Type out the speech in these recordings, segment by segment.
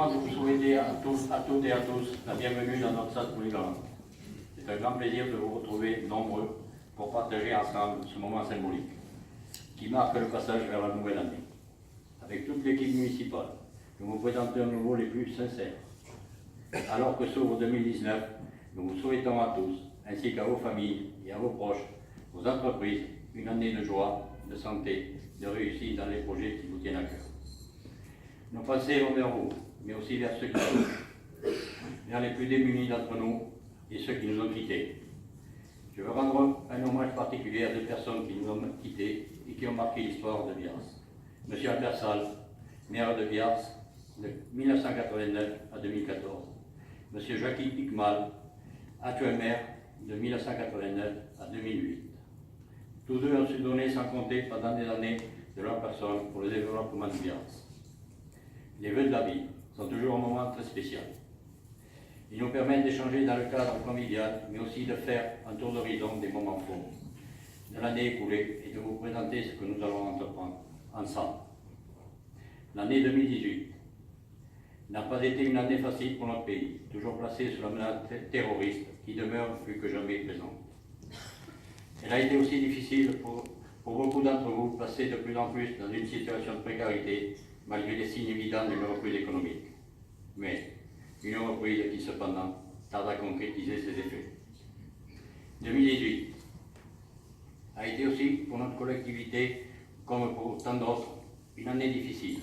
moi de vous souhaiter à toutes et à tous la bienvenue dans notre salle polyvalente. C'est un grand plaisir de vous retrouver nombreux pour partager ensemble ce moment symbolique qui marque le passage vers la nouvelle année. Avec toute l'équipe municipale, nous vous présentons à nouveau les plus sincères. Alors que s'ouvre 2019, nous vous souhaitons à tous, ainsi qu'à vos familles et à vos proches, vos entreprises, une année de joie, de santé, de réussite dans les projets qui vous tiennent à cœur. Nos pensées vont vers vous, mais aussi vers ceux qui souffrent, vers les plus démunis d'entre nous et ceux qui nous ont quittés. Je veux rendre un hommage particulier à deux personnes qui nous ont quittés et qui ont marqué l'histoire de Biars. Monsieur Albert Salle, maire de Biars de 1989 à 2014. Monsieur Jacques Picmal, actuel maire de 1989 à 2008. Tous deux ont su donner sans compter pendant des années de leur personne pour le développement de Biars. Les vœux de la vie sont toujours un moment très spécial. Ils nous permettent d'échanger dans le cadre convivial, mais aussi de faire un tour d'horizon des moments forts de l'année écoulée et de vous présenter ce que nous allons entreprendre ensemble. L'année 2018 n'a pas été une année facile pour notre pays, toujours placé sous la menace terroriste qui demeure plus que jamais présente. Elle a été aussi difficile pour beaucoup d'entre vous, placés de plus en plus dans une situation de précarité, malgré les signes évidents d'une reprise économique. Mais une reprise qui, cependant, tarde à concrétiser ses effets. 2018 a été aussi pour notre collectivité, comme pour tant d'autres, une année difficile.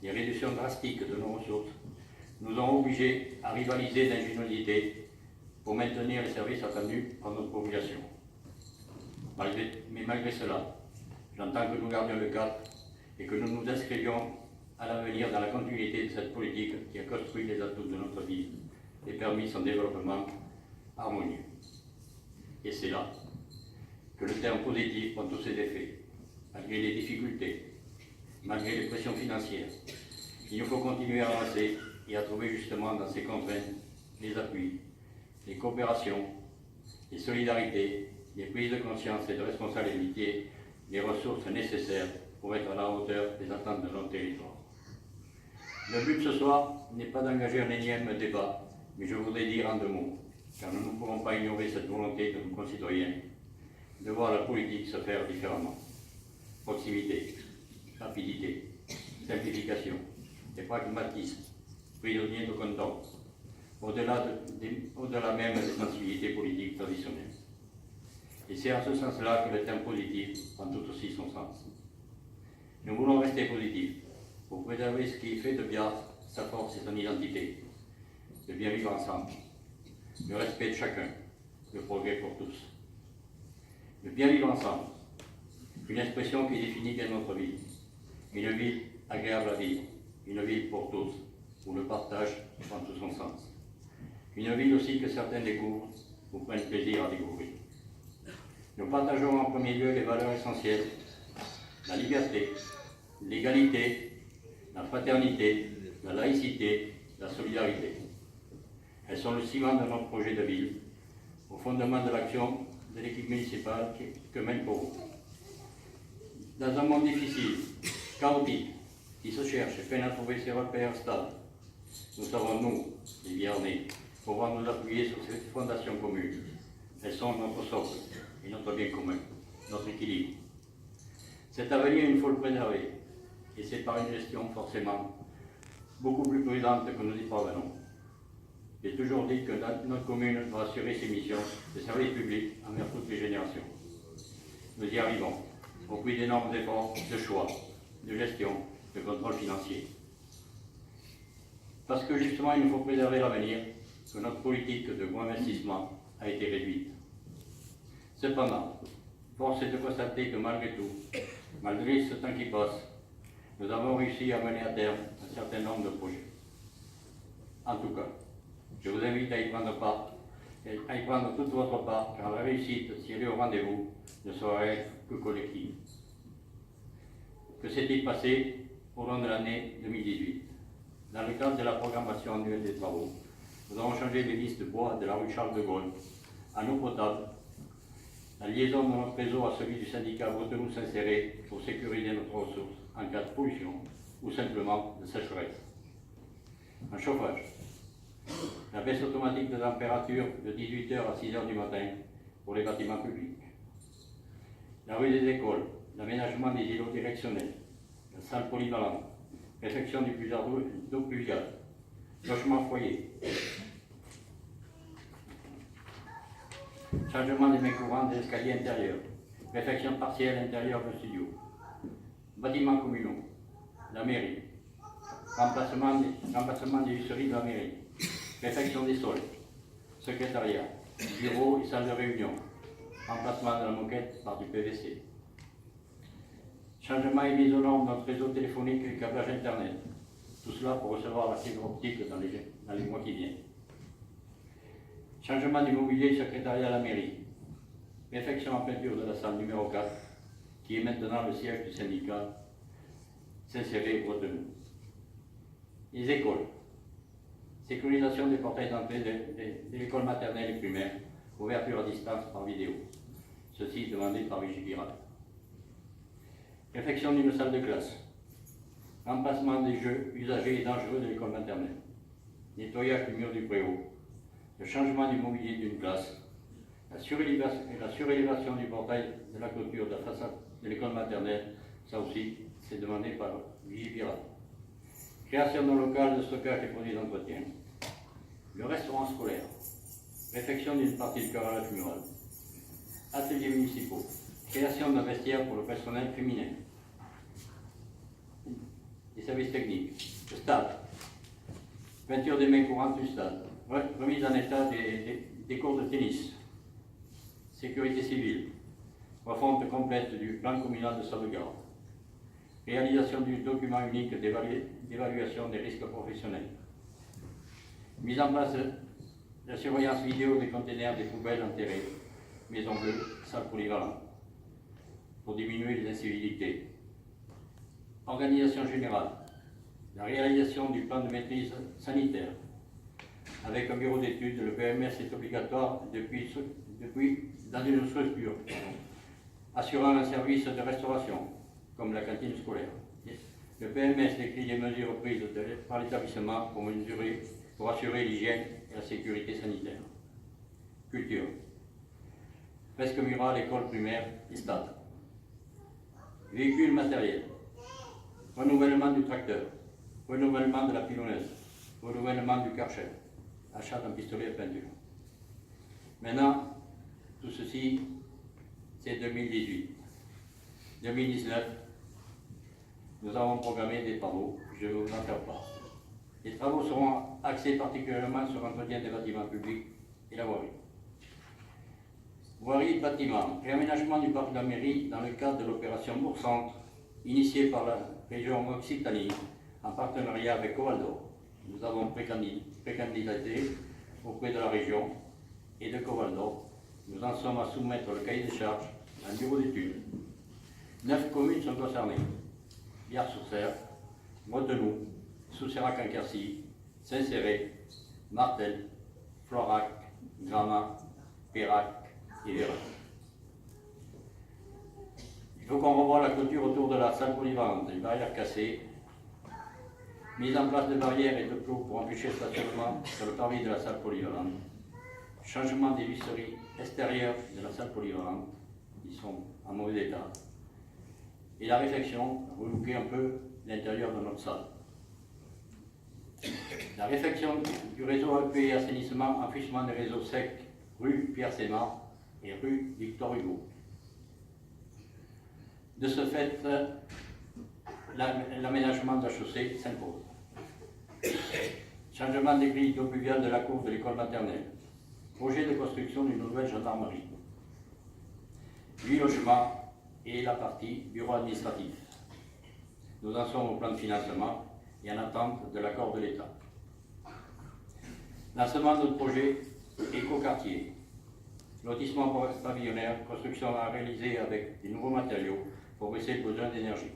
Les réductions drastiques de nos ressources nous ont obligés à rivaliser d'ingéniosité pour maintenir les services attendus par notre population. Mais malgré cela, j'entends que nous gardions le cap et que nous nous inscrivions à l'avenir dans la continuité de cette politique qui a construit les atouts de notre ville et permis son développement harmonieux. Et c'est là que le terme positif prend tous ses effets, malgré les difficultés, malgré les pressions financières. Il nous faut continuer à avancer et à trouver justement dans ces contraintes les appuis, les coopérations, les solidarités, les prises de conscience et de responsabilité, les ressources nécessaires pour être à la hauteur des attentes de notre territoire. Le but ce soir n'est pas d'engager un énième débat, mais je voudrais dire en deux mots, car nous ne pourrons pas ignorer cette volonté de nos concitoyens de voir la politique se faire différemment. Proximité, rapidité, simplification et pragmatisme, prisonnier de compte, au-delà même des sensibilités politiques traditionnelles. Et c'est en ce sens-là que le terme positif prend tout aussi son sens. Nous voulons rester positifs pour préserver ce qui fait de Biars sa force et son identité, de bien vivre ensemble, le respect de chacun, le progrès pour tous. Le bien vivre ensemble, une expression qui définit bien notre vie, une ville agréable à vivre, une ville pour tous, où le partage prend tout son sens. Une ville aussi que certains découvrent ou prennent plaisir à découvrir. Nous partageons en premier lieu les valeurs essentielles, la liberté, l'égalité, la fraternité, la laïcité, la solidarité. Elles sont le ciment de notre projet de ville, au fondement de l'action de l'équipe municipale que mène pour vous. Dans un monde difficile, chaotique, qui se cherche et peine à trouver ses repères stables, nous savons, nous, les Biarnais, pouvoir nous appuyer sur ces fondations communes. Elles sont notre socle et notre bien commun, notre équilibre. Cet avenir, il faut le préserver, et c'est par une gestion forcément beaucoup plus prudente que nous y parvenons. J'ai toujours dit que notre commune doit assurer ses missions de service public envers toutes les générations. Nous y arrivons, au prix d'énormes efforts de choix, de gestion, de contrôle financier. Parce que justement, il nous faut préserver l'avenir, que notre politique de gros investissement a été réduite. Cependant, force est de constater que malgré tout, malgré ce temps qui passe, nous avons réussi à mener à terme un certain nombre de projets. En tout cas, je vous invite à y prendre part, à y prendre toute votre part, car la réussite, si elle est au rendez-vous, ne saurait être que collective. Que s'est-il passé au long de l'année 2018? Dans le cadre de la programmation annuelle des travaux, nous avons changé les listes de bois de la rue Charles de Gaulle en eau potable, la liaison de notre réseau à celui du syndicat Bretenoux-Saint-Céré pour sécuriser notre ressource en cas de pollution ou simplement de sécheresse. un chauffage, la baisse automatique de température de 18 h à 6 h du matin pour les bâtiments publics, la rue des écoles, l'aménagement des îlots directionnels, la salle polyvalente, réfection du puisard d'eau pluviale, logement foyer, changement des mains courantes des escaliers intérieurs, réfection partielle intérieure de studio, bâtiments communaux, la mairie, remplacement des huisseries de la mairie, réfection des sols, secrétariat, bureau et salle de réunion, remplacement de la moquette par du PVC. Changement et mise aux normes de notre réseau téléphonique et câblage Internet. Tout cela pour recevoir la fibre optique dans les mois qui viennent. Changement du mobilier et secrétariat à la mairie. Réfection en peinture de la salle numéro 4, qui est maintenant le siège du syndicat Saint-Céré-Bretenoux. Les écoles. Sécurisation des portails d'entrée de l'école maternelle et primaire. Ouverture à distance par vidéo. Ceci demandé par Vigipirate. Réfection d'une salle de classe. Remplacement des jeux usagés et dangereux de l'école maternelle. Nettoyage du mur du préau. Le changement du mobilier d'une classe. La surélévation du portail de la clôture de la façade de l'école maternelle. Ça aussi, c'est demandé par Vigipirate. Création d'un local de stockage des produits d'entretien. Le restaurant scolaire. Réfection d'une partie du carrelage mural. Ateliers municipaux. Création d'un vestiaire pour le personnel féminin. Les services techniques. Le stade. Peinture des mains courantes du stade. Remise en état des cours de tennis. Sécurité civile. Refonte complète du plan communal de sauvegarde. Réalisation du document unique d'évaluation des risques professionnels. Mise en place de la surveillance vidéo des conteneurs des poubelles enterrées. Maison bleue, salle polyvalente. Pour diminuer les incivilités. Organisation générale. La réalisation du plan de maîtrise sanitaire. Avec un bureau d'études, le PMS est obligatoire depuis dans une structure, assurant un service de restauration, comme la cantine scolaire. Le PMS décrit les mesures prises par l'établissement pour assurer l'hygiène et la sécurité sanitaire. Culture. Fresque murale, école primaire et stade. Véhicules matériels. Renouvellement du tracteur. Renouvellement de la pilonneuse. Renouvellement du karcher. Achat d'un pistolet à peinture. Maintenant, tout ceci, c'est 2018. 2019, nous avons programmé des travaux, je vais vous en faire part. Les travaux seront axés particulièrement sur l'entretien des bâtiments publics et la voirie. Voirie, bâtiment, réaménagement du parc de la mairie dans le cadre de l'opération Bourg-Centre, initiée par la région Occitanie en partenariat avec Covaldo. Nous avons précandidaté auprès de la région et de Covaldo. Nous en sommes à soumettre le cahier des charges à un bureau d'études. 9 communes sont concernées. Biars-sur-Cère, Bretenoux, Soucerac-en-Quercy, Saint-Céré, Martel, Florac, Gramat, Pérac et Vérac. Il faut qu'on revoie la clôture autour de la salle polyvalente, les barrières cassées, mise en place de barrières et de clous pour empêcher le stationnement sur le parvis de la salle polyvalente, changement des visseries extérieures de la salle polyvalente, qui sont en mauvais état, et la réfection, relooker un peu l'intérieur de notre salle. La réfection du réseau AEP et assainissement, enfouissement des réseaux secs, rue Pierre-Sémar et rue Victor Hugo. De ce fait, l'aménagement de la chaussée s'impose. Changement des grilles d'eau pluviale de la cour de l'école maternelle. Projet de construction d'une nouvelle gendarmerie. 8 logements et la partie bureau administratif. Nous en sommes au plan de financement et en attente de l'accord de l'État. Lancement de projet écoquartier. Lotissement pavillonnaire, construction à réaliser avec des nouveaux matériaux pour baisser le besoin d'énergie.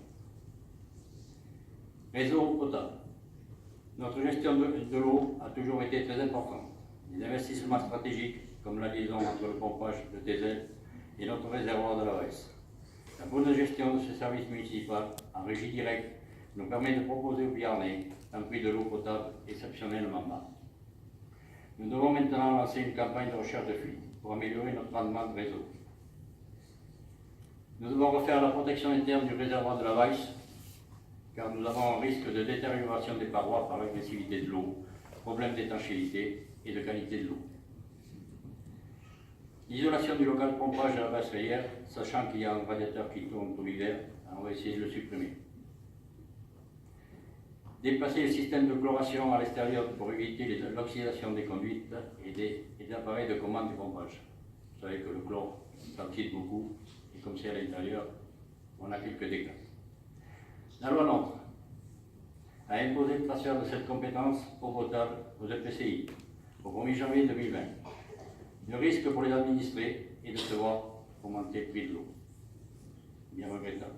Réseau potable. Notre gestion de l'eau a toujours été très importante. Les investissements stratégiques, comme la liaison entre le pompage de Tézel et notre réservoir de la Resse. La bonne gestion de ce service municipal en régie directe nous permet de proposer aux Biarnais un prix de l'eau potable exceptionnellement bas. Nous devons maintenant lancer une campagne de recherche de fuite pour améliorer notre rendement de réseau. Nous devons refaire la protection interne du réservoir de la Weiss, car nous avons un risque de détérioration des parois par l'agressivité de l'eau, problème d'étanchéité et de qualité de l'eau. L'isolation du local de pompage de la basse rayère, sachant qu'il y a un radiateur qui tourne tout l'hiver, on va essayer de le supprimer. Déplacer le système de chloration à l'extérieur pour éviter l'oxydation des conduites et des appareils de commande du pompage. Vous savez que le chlore s'oxyde beaucoup, et comme c'est à l'intérieur, on a quelques dégâts. La loi NOTRe a imposé le transfert de cette compétence eau potable aux EPCI au 1er janvier 2020. Le risque pour les administrés est de se voir augmenter le prix de l'eau. Bien regrettable.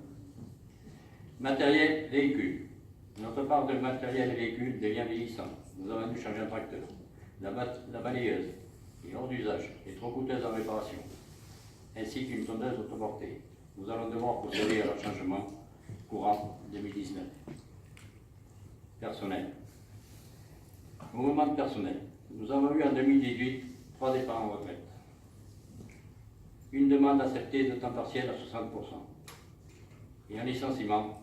Matériel, véhicule. Notre part de matériel et véhicule devient vieillissant. Nous avons dû changer un tracteur. La balayeuse est hors d'usage et trop coûteuse en réparation, ainsi qu'une tondeuse autoportée. Nous allons devoir procéder à leur changement courant 2019. Personnel. Mouvement de personnel. Nous avons eu en 2018 3 départs en retraite. Une demande acceptée de temps partiel à 60% et un licenciement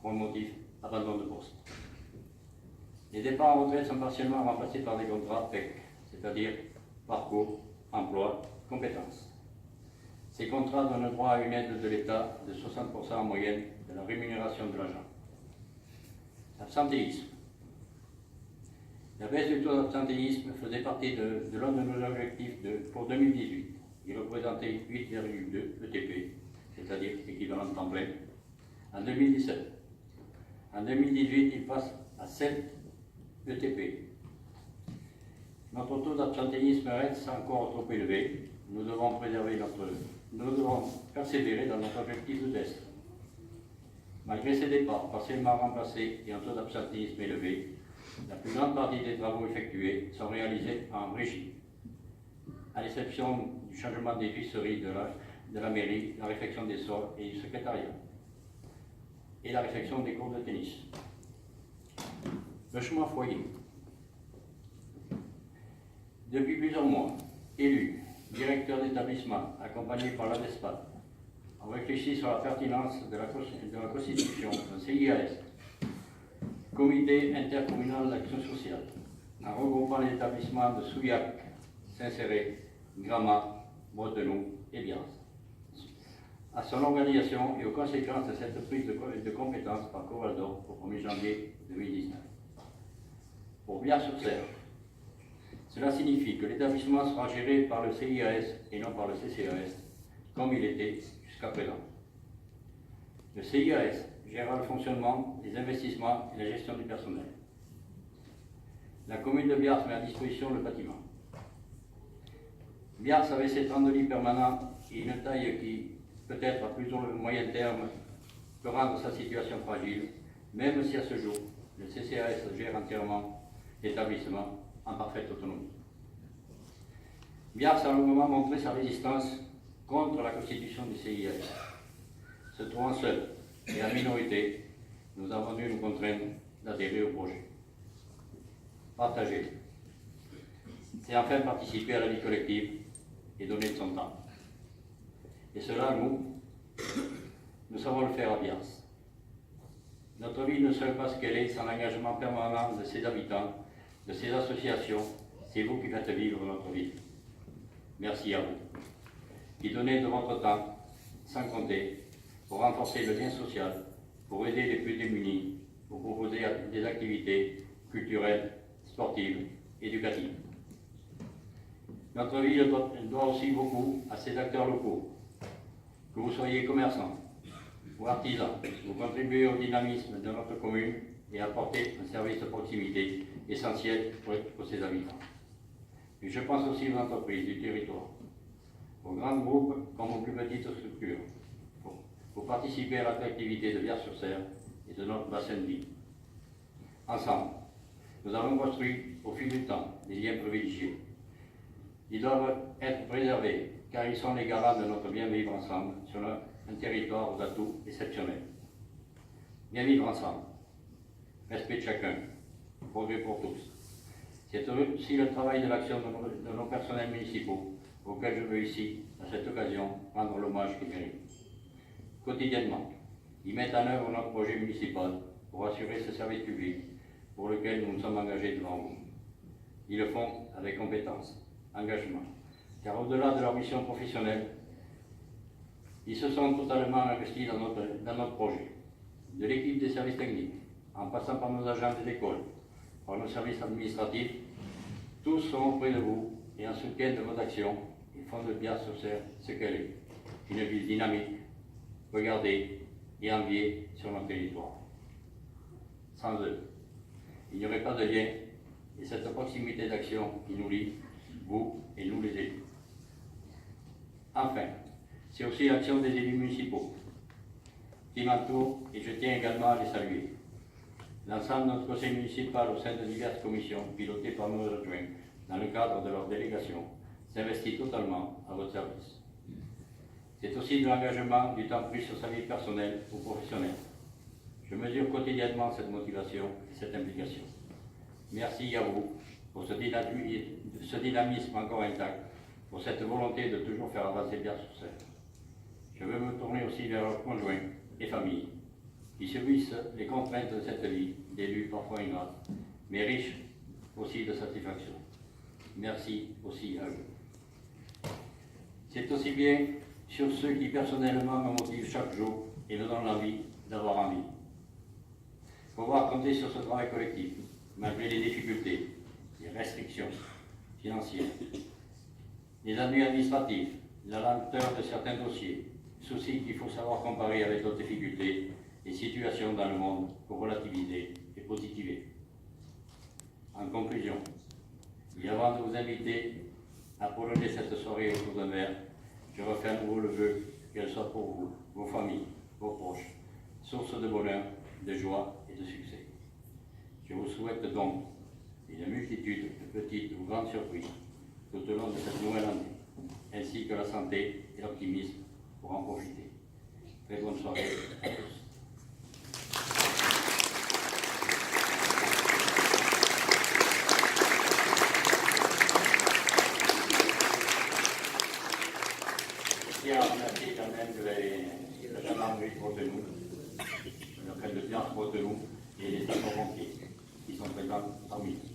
pour un motif abandon de poste. Les départs en retraite sont partiellement remplacés par des contrats PEC, c'est-à-dire parcours, emploi, compétences. Ces contrats donnent droit à une aide de l'État de 60% en moyenne de la rémunération de l'agent. Absentéisme. La baisse du taux d'absentéisme faisait partie de l'un de nos objectifs pour 2018. Il représentait 8,2 ETP, c'est-à-dire équivalent temps plein, en 2017. En 2018, il passe à 7 ETP. Notre taux d'absentéisme reste encore trop élevé. Nous devons persévérer dans notre objectif de test. Malgré ces départs partiellement remplacés et un taux d'absentéisme élevé, la plus grande partie des travaux effectués sont réalisés en régie, à l'exception du changement des visseries de la mairie, la réfection des sols et du secrétariat, et la réfection des cours de tennis. Le chemin foyer. Depuis plusieurs mois, élus, directeurs d'établissement, accompagnés par l'ADESPAD, ont réfléchi sur la pertinence de la constitution d'un CIAS, Comité intercommunal d'action sociale, en regroupant les établissements de Souillac, Saint-Céré, Gramat, Bretenoux et Biars, à son organisation et aux conséquences de cette prise de compétence par Coraldor au 1er janvier 2019. Pour Biars-sur-Cère, cela signifie que l'établissement sera géré par le CIAS et non par le CCAS, comme il était jusqu'à présent. Le CIAS gérera le fonctionnement, les investissements et la gestion du personnel. La commune de Biars met à disposition le bâtiment. Biars avait ses 32 lits permanents et une taille qui, peut-être à plus ou moyen terme, peut rendre sa situation fragile, même si à ce jour, le CCAS gère entièrement l'établissement en parfaite autonomie. Biars a longuement montré sa résistance contre la constitution du CIAS. Se trouvant seul et en minorité, nous avons dû nous contraindre d'adhérer au projet. Partager. C'est enfin participer à la vie collective et donner de son temps. Et cela, nous savons le faire à Biars. Notre vie ne serait pas ce qu'elle est sans l'engagement permanent de ses habitants, de ses associations. C'est vous qui faites vivre notre vie. Merci à vous, qui donnez de votre temps, sans compter, pour renforcer le lien social, pour aider les plus démunis, pour proposer des activités culturelles, sportives, éducatives. Notre ville doit aussi beaucoup à ses acteurs locaux. Que vous soyez commerçants ou artisans, vous contribuez au dynamisme de notre commune et apportez un service de proximité essentiel pour ses habitants. Et je pense aussi aux entreprises du territoire, aux grands groupes comme aux plus petites structures, pour participer à l'attractivité de Biars-sur-Cère et de notre bassin de vie. Ensemble, nous avons construit au fil du temps des liens privilégiés. Ils doivent être préservés car ils sont les garants de notre bien vivre ensemble sur un territoire aux atouts exceptionnels. Bien vivre ensemble. respect de chacun, progrès pour tous. C'est aussi le travail de l'action de nos personnels municipaux, auxquels je veux ici, à cette occasion, rendre l'hommage qu'ils méritent. Quotidiennement, ils mettent en œuvre notre projet municipal pour assurer ce service public pour lequel nous nous sommes engagés devant vous. Ils le font avec compétence, engagement, car au-delà de leur mission professionnelle, ils se sont totalement investis dans notre projet. De l'équipe des services techniques, en passant par nos agents des écoles, par nos services administratifs, tous sont auprès de vous et en soutien de votre action, ils font de Biars sur ce qu'elle est. Une ville dynamique, regardée et enviée sur notre territoire. Sans eux, il n'y aurait pas de lien et cette proximité d'action qui nous lie, vous et nous les élus. Enfin, c'est aussi l'action des élus municipaux qui m'entourent et je tiens également à les saluer. L'ensemble de notre conseil municipal au sein de diverses commissions pilotées par nos adjoints dans le cadre de leur délégation s'investit totalement à votre service. C'est aussi de l'engagement du temps pris sur sa vie personnelle ou professionnelle. Je mesure quotidiennement cette motivation et cette implication. Merci à vous pour ce dynamisme encore intact, pour cette volonté de toujours faire avancer Biars sur Cère. Je veux me tourner aussi vers leurs conjoints et familles qui subissent les contraintes de cette vie d'élus parfois ingrates, mais riches aussi de satisfaction. Merci aussi à eux. C'est aussi bien sur ceux qui personnellement me motivent chaque jour et me donnent l'envie d'avoir envie. Pouvoir compter sur ce travail collectif, malgré les difficultés, les restrictions financières, les ennuis administratifs, la lenteur de certains dossiers, soucis qu'il faut savoir comparer avec d'autres difficultés et situations dans le monde pour relativiser et positiver. En conclusion, et avant de vous inviter à prolonger cette soirée autour d'un verre, je refais à nouveau le vœu qu'elle soit pour vous, vos familles, vos proches, source de bonheur, de joie et de succès. Je vous souhaite donc une multitude de petites ou grandes surprises tout au long de cette nouvelle année, ainsi que la santé et l'optimisme pour en profiter. Très bonne soirée à tous. Je tiens à remercier quand même la gendarmerie de Bretenoux, le prêtre de Biars Bretenoux et les sapeurs-pompiers qui sont présents parmi nous.